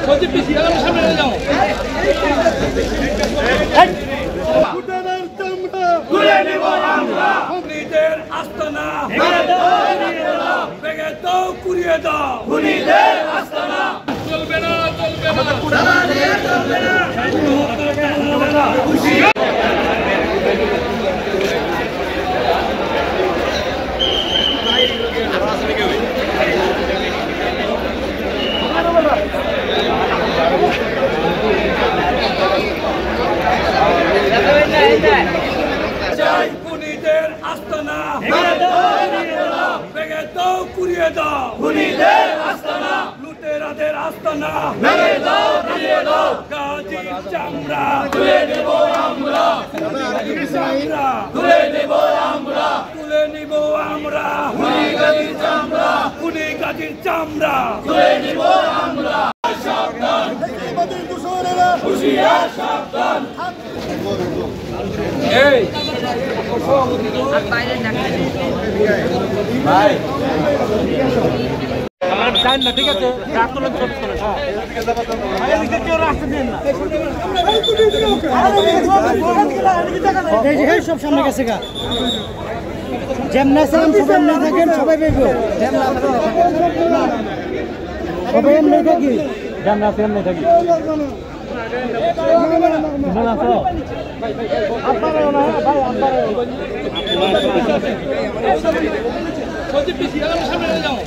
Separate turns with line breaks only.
সচিব পিসি সামনে যাও।
ভুটানের চামড়া
তুলে নিব আমরা, খুনিদের আস্তানা ভেঙে দাও, কুড়িয়ে দাও, খুনিদের আস্তানা চলবে না, চলবে না, চলবে না। খুনিদের আস্তানা ভেঙে দাও, কুড়িয়ে দাও, খুনিদের আস্তানা লুটেরাদের আস্তানা ভেঙে দাও, কুড়িয়ে দাও। গাজীর চামড়া তুলে নেব আমরা, চামড়া তুলে নেব আমরা, তুলে নিব আমরা। খুনি গাজীর চামড়া, খুনি গাজীর চামড়া তুলে নিব আমরা। সাবধান
আমাদের দূষণেরা
হুঁশিয়ার, সাবধান। এই ভাই আমার টাইম না, ঠিক আছে? রাতগুলো চলে চলে এদিকে কেউ রাস্তা দেন না।
এই সব সামনে গেছে গা যেমন আছেন সবাই না থাকেন, সবাই বেরবো সবাই এমনি থাকি, যেমন আছে এমনি থাকি।
সচিব পিসি সামনে যাও।